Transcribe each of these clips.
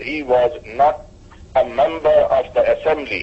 he was not a member of the assembly।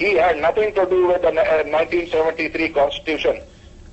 He had nothing to do with the 1973 Constitution।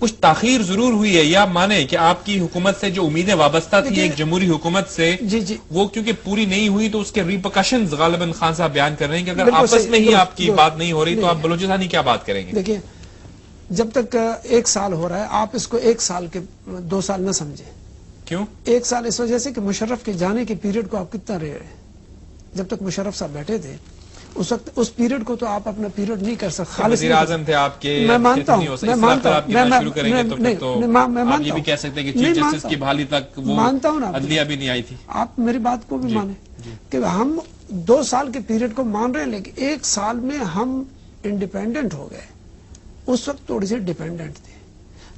کچھ تاخیر ضرور ہوئی ہے، یا مانے کہ آپ کی حکومت سے جو امیدیں وابستہ تھی ایک جمہوری حکومت سے، وہ کیونکہ پوری نہیں ہوئی تو اس کے ریپرکشنز غالباً خان صاحب بیان کر رہے ہیں کہ اگر آپس میں ہی آپ کی بات نہیں ہو رہی تو آپ بلوچستانی کیا بات کریں گے؟ دیکھیں، جب تک 1 سال ہو رہا ہے آپ اس کو 1 سال کے 2 سال نہ سمجھیں. کیوں 1 سال اس وجہ سے کہ مشرف کے جانے کے پیریڈ کو آپ کتنا رہے ہیں. جب تک مشرف صاحب بیٹھے تھے اس وقت اس پیریڈ کو تو آپ اپنا پیریڈ نہیں کر سکتے. وزیر اعظم تھے آپ کے، میں مانتا ہوں، میں مانتا ہوں، یہ بھی کہہ سکتے ہیں کہ چیف جسٹس کی بحالی تک وہ عدلیہ بھی نہیں آئی تھی. آپ میری بات کو بھی مانیں کہ ہم 2 سال کے پیریڈ کو مان رہے ہیں، لیکن 1 سال میں ہم انڈیپینڈنٹ ہو گئے. اس وقت تھوڑی سی ڈیپینڈنٹ تھے.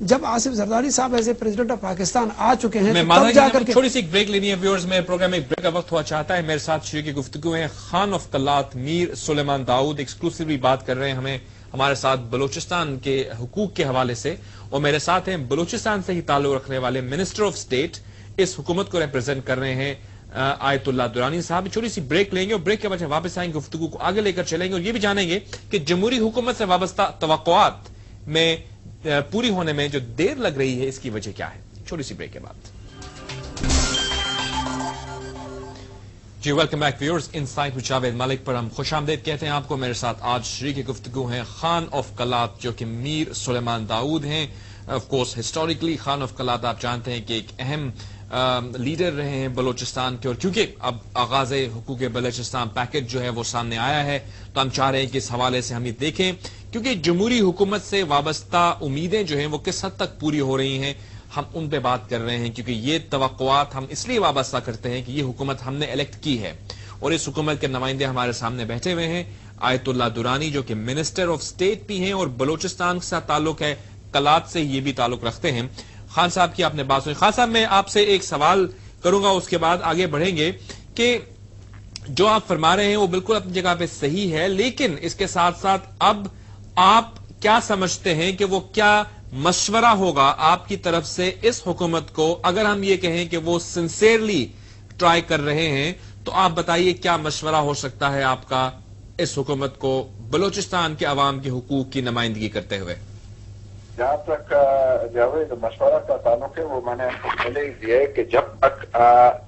جب آصف زرداری صاحب as a president of Pakistan آ چکے ہیں تب جا کر کے چھوٹی سی ایک بریک لینی ہے. ویورز میں پروگرام ایک بریک کا وقت ہوا چاہتا ہے. میرے ساتھ شریک گفتگو ہیں خان آف قلات میر سلیمان داؤد. ایکسکلوسیولی بات کر رہے ہیں ہمارے ساتھ بلوچستان کے حقوق کے حوالے سے، اور میرے ساتھ ہیں بلوچستان سے ہی تعلق رکھنے والے منسٹر آف اسٹیٹ، اس حکومت کو ریپرزینٹ کر رہے ہیں آیت اللہ درانی صاحب. چھوٹی سی بریک لیں گے اور بریک کے بعد واپس آئیں گے، گفتگو کو آگے لے کر چلیں گے اور یہ بھی جانیں گے کہ جمہوری حکومت سے وابستہ توقعات میں پوری ہونے میں جو دیر لگ رہی ہے اس کی وجہ کیا ہے. چھوٹی سی بریک کے بعد جی ویلکم بیک ویورز. انسائٹ وچ جاوید ملک پر ہم خوش آمدید کہتے ہیں آپ کو. میرے ساتھ آج شریک گفتگو ہیں خان آف قلات جو کہ میر سلیمان داؤد ہیں. Of course historically Khan of Kalat آپ جانتے ہیں کہ ایک اہم لیڈر رہے ہیں بلوچستان کے، اور کیونکہ اب آغاز حقوق بلوچستان پیکج جو ہے وہ سامنے آیا ہے تو ہم چاہ رہے ہیں کہ اس حوالے سے ہم یہ دیکھیں کیونکہ جمہوری حکومت سے وابستہ امیدیں جو ہیں وہ کس حد تک پوری ہو رہی ہیں. ہم ان پہ بات کر رہے ہیں کیونکہ یہ توقعات ہم اس لیے وابستہ کرتے ہیں کہ یہ حکومت ہم نے الیکٹ کی ہے اور اس حکومت کے نمائندے ہمارے سامنے بیٹھے ہوئے ہیں. آیت اللہ درانی جو کہ منسٹر آف اسٹیٹ بھی ہیں اور بلوچستان کے ساتھ تعلق ہے، قلات سے یہ بھی تعلق رکھتے ہیں. خان صاحب کی آپ نے بات سنی. خان صاحب میں آپ سے ایک سوال کروں گا، اس کے بعد آگے بڑھیں گے کہ جو آپ فرما رہے ہیں وہ بالکل اپنی جگہ پہ صحیح ہے، لیکن اس کے ساتھ ساتھ اب آپ کیا سمجھتے ہیں کہ وہ کیا مشورہ ہوگا آپ کی طرف سے اس حکومت کو، اگر ہم یہ کہیں کہ وہ سنسیئرلی ٹرائی کر رہے ہیں تو آپ بتائیے کیا مشورہ ہو سکتا ہے آپ کا اس حکومت کو بلوچستان کے عوام کے حقوق کی نمائندگی کرتے ہوئے؟ جہاں تک جاوید مشورہ کا تعلق ہے وہ میں نے پہلے ہی دیا ہے کہ جب تک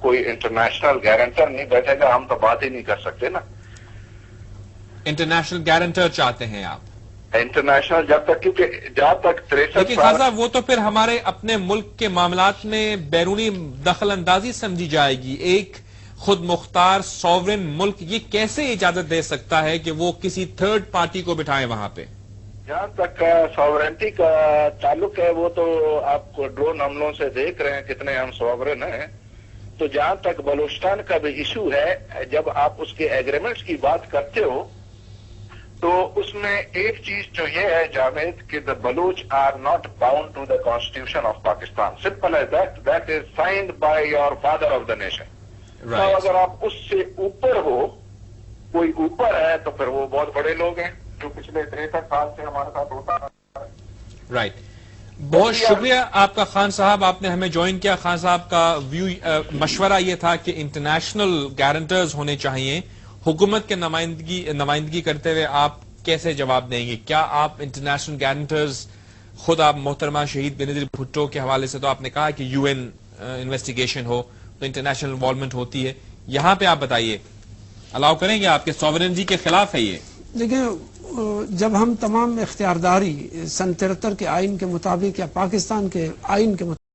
کوئی انٹرنیشنل گارنٹر نہیں بیٹھے گا ہم تو بات ہی نہیں کر سکتے نا. انٹرنیشنل گارنٹر چاہتے ہیں آپ؟ انٹرنیشنل جب تک، کیونکہ جہاں تک 63 لیکن خان صاحب وہ تو پھر ہمارے اپنے ملک کے معاملات میں بیرونی دخل اندازی سمجھی جائے گی. ایک خود مختار سوورن ملک یہ کیسے اجازت دے سکتا ہے کہ وہ کسی تھرڈ پارٹی کو بٹھائے وہاں پہ؟ جہاں تک ساورنٹی کا تعلق ہے وہ تو آپ کو ڈرون حملوں سے دیکھ رہے ہیں کتنے ہم ساورن ہیں. تو جہاں تک بلوچستان کا بھی ایشو ہے، جب آپ اس کے ایگریمنٹس کی بات کرتے ہو تو اس میں ایک چیز جو یہ ہے جاوید کہ the Baloch are not bound to the constitution of Pakistan. Simple as that is signed by your father of the nation. اگر آپ اس سے اوپر ہو، کوئی اوپر ہے تو پھر وہ بہت بڑے لوگ ہیں جو پچھلے 63 سال سے ہمارے ساتھ ہوتا ہے. رائٹ. بہت شکریہ آپ کا خان صاحب، آپ نے ہمیں جوائن کیا. خان صاحب کا مشورہ یہ تھا کہ انٹرنیشنل گارنٹرز ہونے چاہیے. حکومت کے نمائندگی کرتے ہوئے آپ کیسے جواب دیں گے؟ کیا آپ انٹرنیشنل گارنٹرز، خود آپ محترمہ شہید بینظیر بھٹو کے حوالے سے تو آپ نے کہا کہ یو این انویسٹیگیشن ہو تو انٹرنیشنل انوالومنٹ ہوتی ہے، یہاں پہ آپ بتائیے الاؤ کریں گے آپ کے سوورنٹی کے خلاف ہے یہ؟ دیکھیں، جب ہم تمام اختیارداری سن 73 کے آئین کے مطابق یا پاکستان کے آئین کے مطابق